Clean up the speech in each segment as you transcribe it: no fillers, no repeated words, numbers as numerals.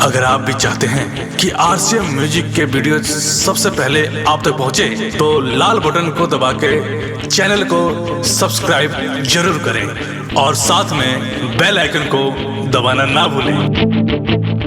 अगर आप भी चाहते हैं कि आरसीएम म्यूजिक के वीडियो सबसे पहले आप तक पहुंचे, तो लाल बटन को दबा के चैनल को सब्सक्राइब जरूर करें और साथ में बेल आइकन को दबाना ना भूलें।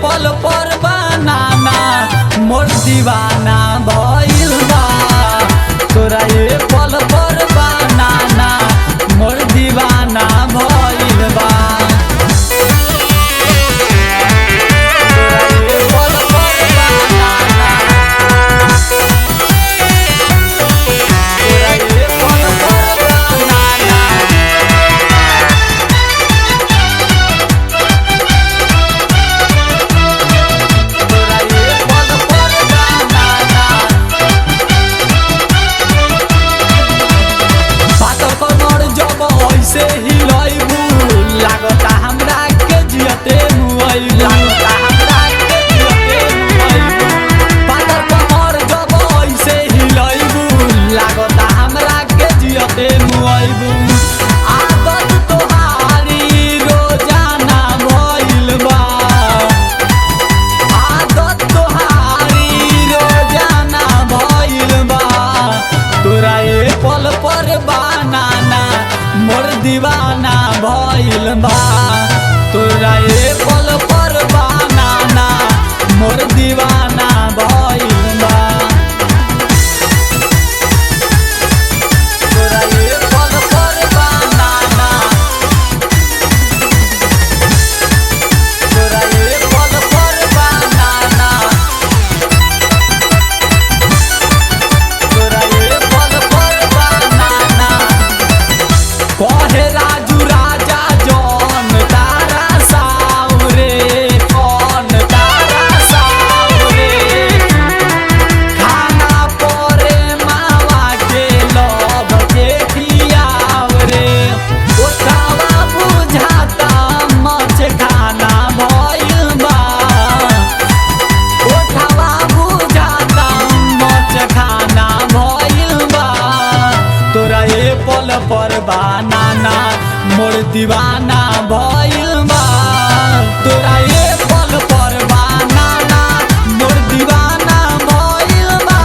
पल पर बनाना मोर दीवाना भइल बा, तोरा ये पल पर बनाना मोर दीवाना भइल बा। से हिलैबू लागता हमरा के जियते मुइबू, लागता हमरा के जियते मुइबू। पातर कमर जब ऐसे हिलैबू लागता हमरा के जियते मुइबू। आदत तोहारी रोजाना भइल बा, आदत तोहारी रोजाना भइल बा। तोरा ये पल पर बनाना मोर दीवाना भइल बा, तोरा ये पल पर बनाना मोर दीवाना भइल बा। तोरा ये पल पर बनाना, तोरा ये पल पर बनाना, तोरा ये पल पर बनाना। कहे राजू राजा जौन तारा सावरे, कौन तारा सावरे। खाना परे मावा के लभ के खियावरे, ओठावा बुझाता मछ खाना भइल बा, ओठावा बुझाता मछ खाना भइल बा। तोरा ये पल पर बनाना मोर दीवाना भइल बा, तोरा ये पल पर बनाना मोर दीवाना भइल बा।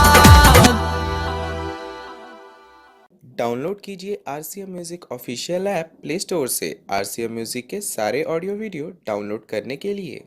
डाउनलोड कीजिए RCM music official app play store से। आरसीएम म्यूजिक के सारे ऑडियो वीडियो डाउनलोड करने के लिए